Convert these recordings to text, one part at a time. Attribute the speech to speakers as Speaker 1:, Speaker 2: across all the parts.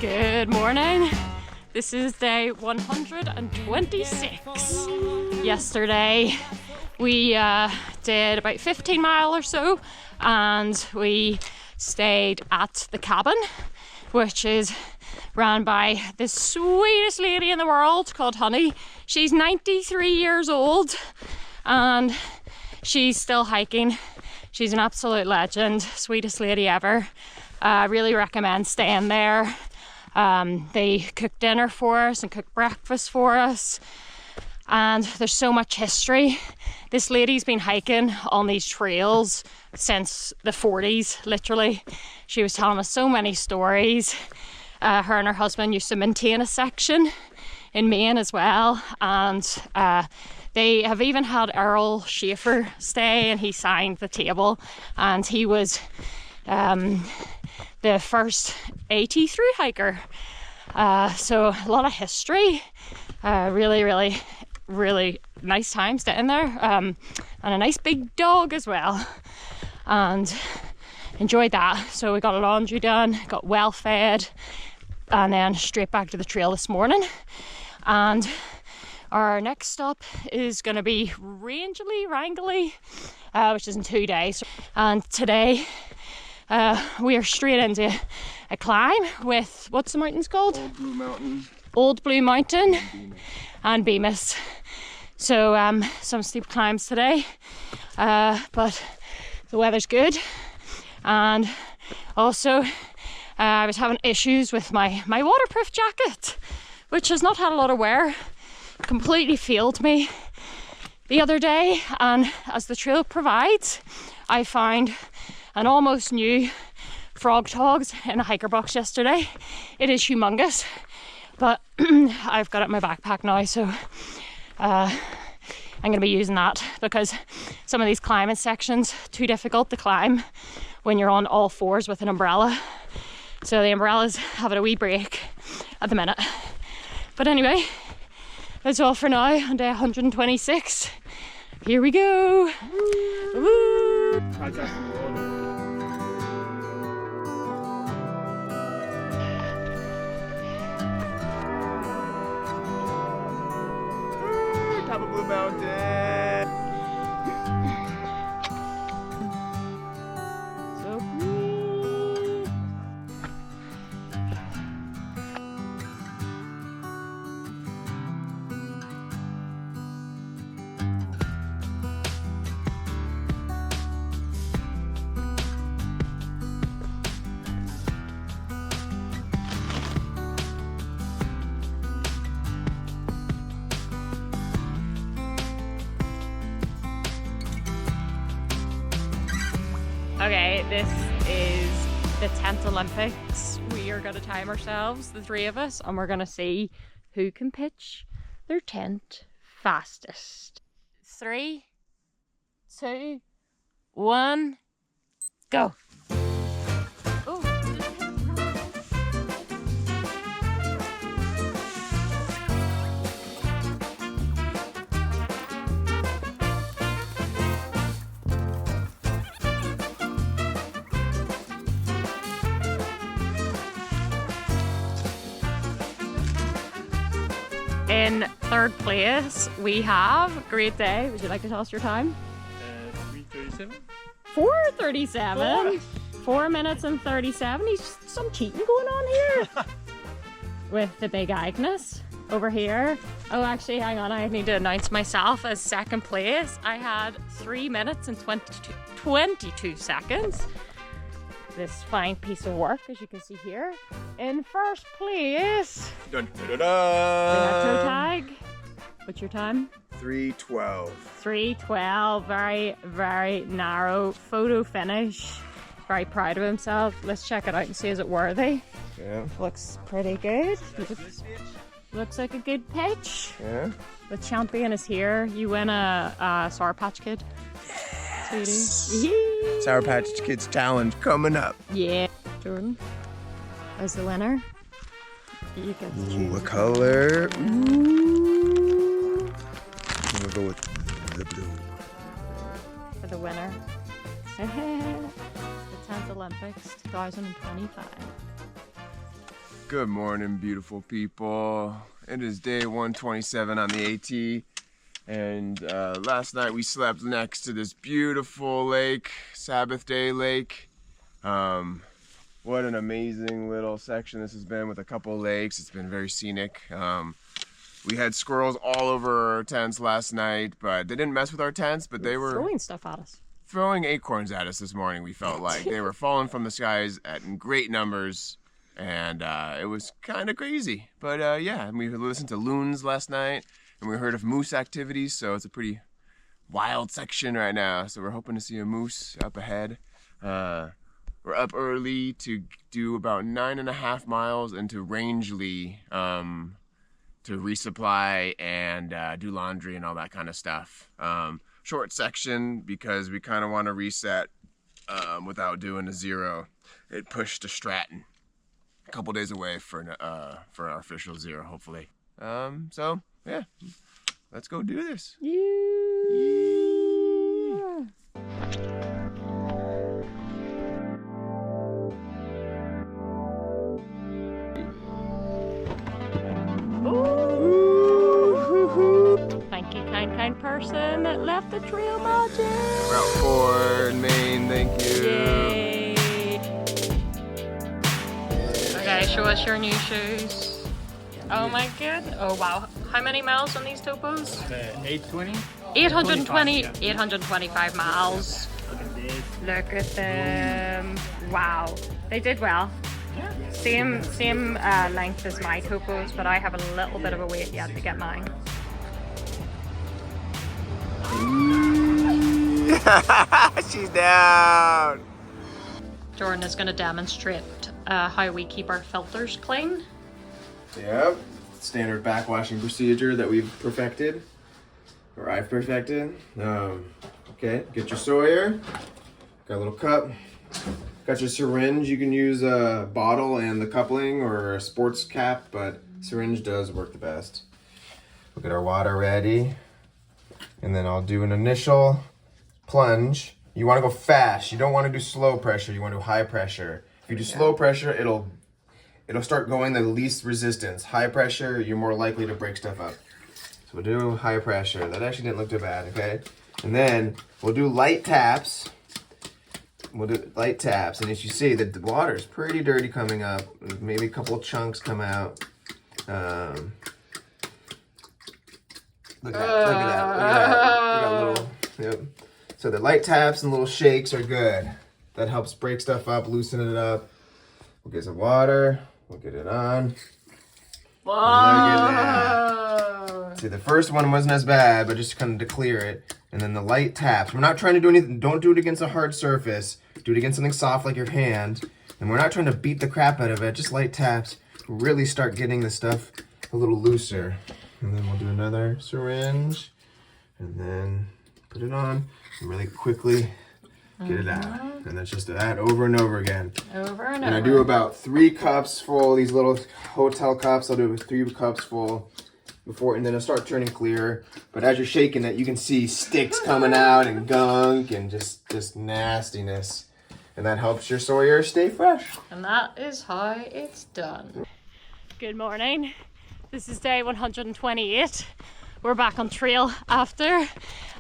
Speaker 1: Good morning. This is day 126. Yesterday we did about 15 miles or so, and we stayed at the cabin, which is ran by the sweetest lady in the world called Honey. She's 93 years old and she's still hiking. She's an absolute legend, sweetest lady ever. I really recommend staying there. They cook dinner for us and cook breakfast for us, and there's so much history. This lady's been hiking on these trails since the 40s, literally. She was telling us so many stories. Her and her husband used to maintain a section in Maine as well, and they have even had Earl Schaefer stay, and he signed the table, and he was the first AT through hiker. So a lot of history. Really nice time staying there, and a nice big dog as well, and enjoyed that. So we got a laundry done, got well fed, and then straight back to the trail this morning. And our next stop is going to be Wrangely, which is in 2 days. And today we are straight into a climb with, what's the mountains called? Old Blue Mountain and Bemis. So some steep climbs today, but the weather's good. And also I was having issues with my waterproof jacket, which has not had a lot of wear. Completely failed me the other day, and as the trail provides, I found an almost new frog togs in a hiker box yesterday. It is humongous, but I've got it in my backpack now, so I'm going to be using that, because some of these climbing sections too difficult to climb when you're on all fours with an umbrella. So the umbrella's having a wee break at the minute. But anyway, that's all for now on day 126. Here we go. Woo!
Speaker 2: Top of Blue Mountain.
Speaker 1: So pretty. Okay, this is the 10th Olympics. We are going to time ourselves, the three of us, and we're going to see who can pitch their tent fastest. 3, 2, 1, go. In third place, we have Great Day. Would you like to tell us your time?
Speaker 2: 3:37.
Speaker 1: 4:37. 4 minutes and 37. He's some cheating going on here. With the big Agnes over here. Oh, actually, hang on. I need to announce myself as second place. I had 3 minutes and 22 seconds. This fine piece of work, as you can see here. In first place,
Speaker 2: Dun, dun, dun,
Speaker 1: we have toe
Speaker 2: dun.
Speaker 1: tag. What's your time?
Speaker 2: 3:12.
Speaker 1: 3:12. Very narrow photo finish. Very proud of himself. Let's check it out and see, is it worthy?
Speaker 2: Yeah.
Speaker 1: Looks pretty good. Looks like a good pitch.
Speaker 2: Yeah.
Speaker 1: The champion is here. You win a Sour Patch Kid. Sweetie.
Speaker 2: Sour Patch Kids Challenge coming up.
Speaker 1: Yeah. Jordan, as the winner, you get to choose.
Speaker 2: What color? Ooh. I'm gonna go with the blue.
Speaker 1: For the winner. The 10th Olympics 2025.
Speaker 3: Good morning, beautiful people. It is day 127 on the AT, and last night we slept next to this beautiful lake, Sabbath Day Lake. What an amazing little section this has been with a couple lakes. It's been very scenic. We had squirrels all over our tents last night, but they didn't mess with our tents, but they were
Speaker 1: throwing stuff at us.
Speaker 3: Throwing acorns at us this morning, we felt like. They were falling from the skies in great numbers, and it was kind of crazy. But yeah, and we listened to loons last night, and we heard of moose activities, so it's a pretty wild section right now. So we're hoping to see a moose up ahead. We're up early to do about 9.5 miles into Rangeley, to resupply and do laundry and all that kind of stuff. Short section because we kind of want to reset without doing a zero. It pushed to Stratton, a couple days away for our official zero, hopefully. So yeah, let's go do this.
Speaker 1: Yeah. Thank you, kind person that left the trail magic.
Speaker 3: Route 4 in Maine, thank you.
Speaker 1: Yay. Okay, show us your new shoes. Oh my god. Oh wow. How many miles on these topos?
Speaker 4: 820.
Speaker 1: 820, 825 miles. Look at them. Wow. They did well. Same length as my topos, but I have a little bit of a wait yet to get mine.
Speaker 3: She's down.
Speaker 1: Jordan is going to demonstrate how we keep our filters clean.
Speaker 3: Yep, standard backwashing procedure that we've perfected, or I've perfected. Okay, get your Sawyer, got a little cup, got your syringe. You can use a bottle and the coupling or a sports cap, but syringe does work the best. We'll get our water ready, and then I'll do an initial plunge. You want to go fast. You don't want to do slow pressure. You want to do high pressure. If you do slow pressure, it'll start going the least resistance. High pressure, you're more likely to break stuff up. So we'll do high pressure. That actually didn't look too bad, okay? And then we'll do light taps. We'll do light taps, and as you see, the water is pretty dirty coming up. Maybe a couple of chunks come out. Look at that. We got a little, yep. So the light taps and little shakes are good. That helps break stuff up, loosen it up. We'll get some water. We'll get it on. Whoa! Look at that. See, the first one wasn't as bad, but just kind of to clear it. And then the light taps. We're not trying to do anything. Don't do it against a hard surface. Do it against something soft like your hand. And we're not trying to beat the crap out of it. Just light taps. Really start getting the stuff a little looser. And then we'll do another syringe. And then put it on. And really quickly get it out. And that's just that over and over again.
Speaker 1: Over and over.
Speaker 3: And I do about 3 cups full, these little hotel cups. I'll do 3 cups full before, and then it'll start turning clear. But as you're shaking it, you can see sticks coming out and gunk and just nastiness. And that helps your Sawyer stay fresh.
Speaker 1: And that is how it's done. Good morning. This is day 128. We're back on trail after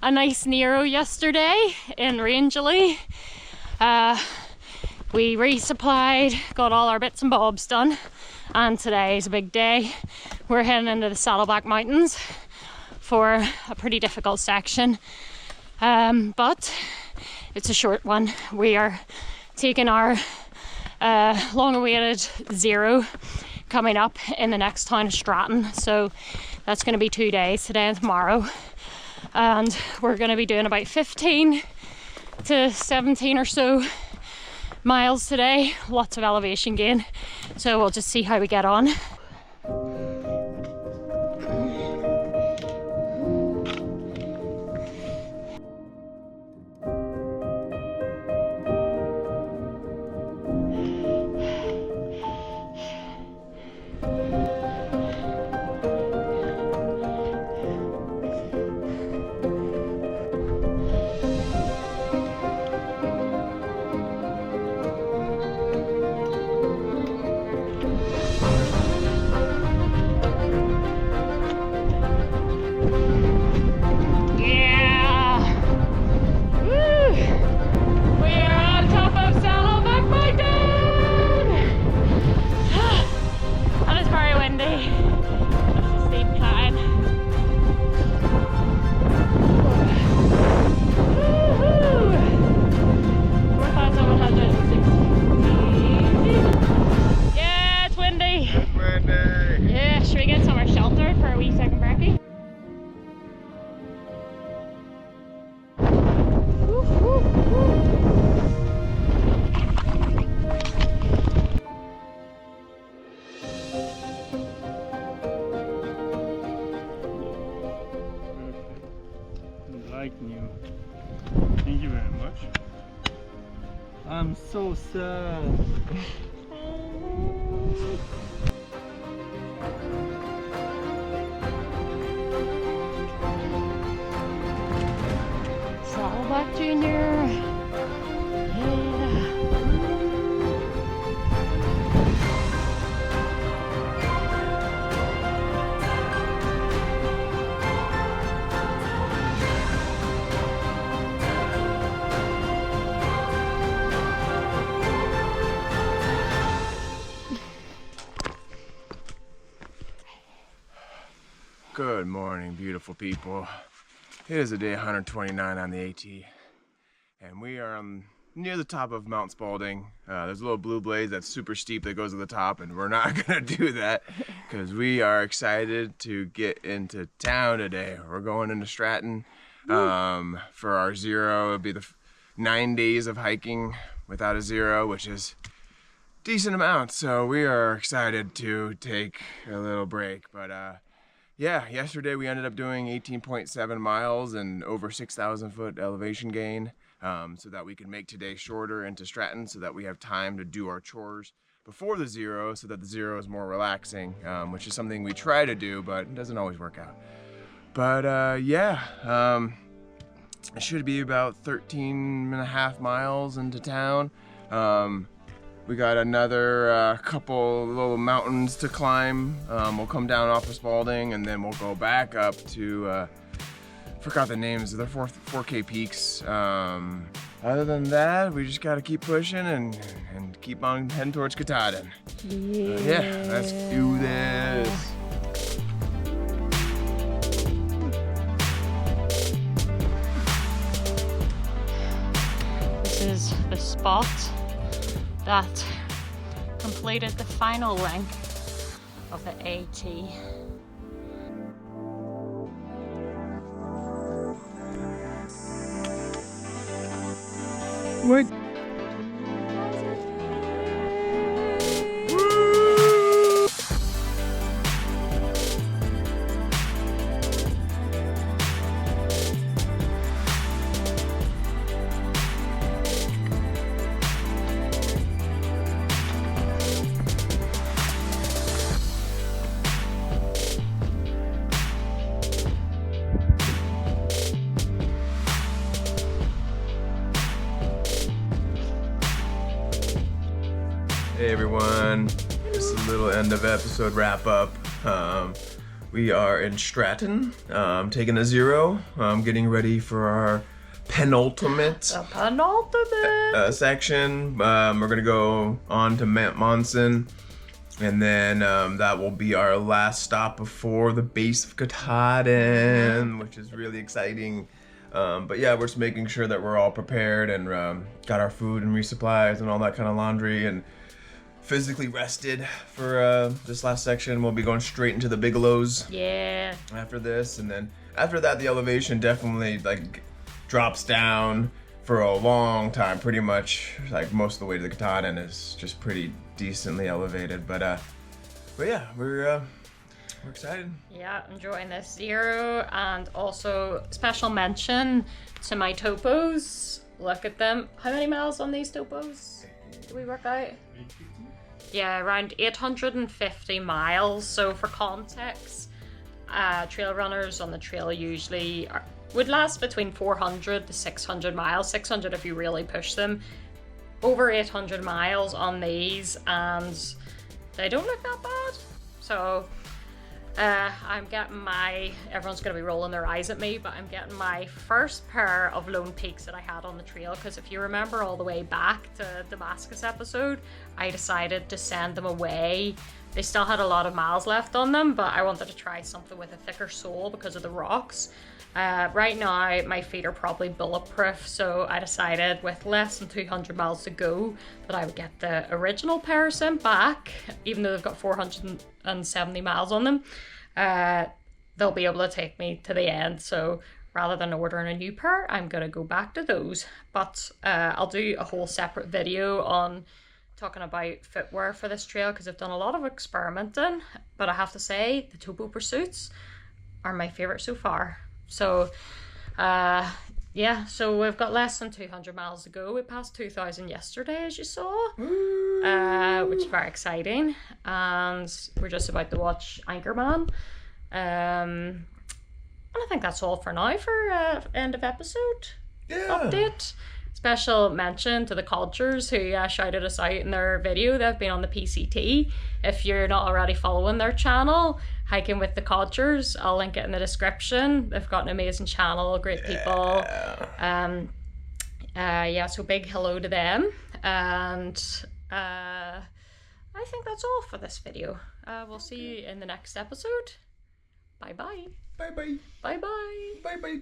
Speaker 1: a nice Nero yesterday in Rangeley. We resupplied, got all our bits and bobs done, and today is a big day. We're heading into the Saddleback Mountains for a pretty difficult section, but it's a short one. We are taking our long-awaited zero coming up in the next town of Stratton, so that's going to be 2 days, today and tomorrow, and we're going to be doing about 15 to 17 or so miles today. Lots of elevation gain, so we'll just see how we get on.
Speaker 4: I'm so sad.
Speaker 1: Saddleback Junior. Yeah.
Speaker 3: Good morning, beautiful people. It is the day 129 on the AT, and we are near the top of Mount Spalding. There's a little blue blaze that's super steep that goes to the top, and we're not gonna do that because we are excited to get into town today. We're going into Stratton for our zero. It'll be the 9 days of hiking without a zero, which is decent amount. So we are excited to take a little break, but yeah, yesterday we ended up doing 18.7 miles and over 6,000 foot elevation gain, so that we can make today shorter into Stratton so that we have time to do our chores before the zero so that the zero is more relaxing, which is something we try to do, but it doesn't always work out. But yeah, it should be about 13.5 miles into town. We got another couple little mountains to climb. We'll come down off of Spalding and then we'll go back up to, forgot the names of the 4K peaks. Other than that, we just gotta keep pushing and keep on heading towards Katahdin. Yeah, let's do this.
Speaker 1: This is the spot that completed the final length of the AT.
Speaker 3: What? Hey everyone, just a little end of episode wrap up. We are in Stratton, taking a zero, getting ready for our penultimate section. We're gonna go on to Mount Monson, and then that will be our last stop before the base of Katahdin, which is really exciting. But yeah, we're just making sure that we're all prepared and got our food and resupplies and all that kind of laundry and physically rested for this last section. We'll be going straight into the Bigelows.
Speaker 1: Yeah.
Speaker 3: After this, and then after that, the elevation definitely like drops down for a long time. Pretty much like most of the way to the Katahdin is just pretty decently elevated. But yeah, we're excited.
Speaker 1: Yeah, enjoying this zero, and also special mention to my topos. Look at them. How many miles on these topos? Do we work out? Yeah, around 850 miles. So for context, trail runners on the trail usually would last between 400 to 600 miles. 600 if you really push them. Over 800 miles on these, and they don't look that bad. So I'm getting everyone's going to be rolling their eyes at me, but I'm getting my first pair of lone peaks that I had on the trail, because if you remember all the way back to Damascus episode, I decided to send them away. They still had a lot of miles left on them, but I wanted to try something with a thicker sole because of the rocks. Right now, my feet are probably bulletproof, so I decided with less than 200 miles to go that I would get the original pair sent back, even though they've got 470 miles on them. They'll be able to take me to the end, so rather than ordering a new pair, I'm going to go back to those. But I'll do a whole separate video on talking about footwear for this trail, because I've done a lot of experimenting, but I have to say the Topo Pursuits are my favorite so far. So yeah, so we've got less than 200 miles to go. We passed 2,000 yesterday, as you saw, which is very exciting. And we're just about to watch Anchorman. And I think that's all for now for end of episode update. Special mention to the Cultures who shouted us out in their video. They've been on the PCT. If you're not already following their channel, Hiking with the Cultures, I'll link it in the description. They've got an amazing channel, great people. So big hello to them. And I think that's all for this video. We'll see you in the next episode. Bye bye.
Speaker 2: Bye bye.
Speaker 1: Bye bye.
Speaker 2: Bye bye.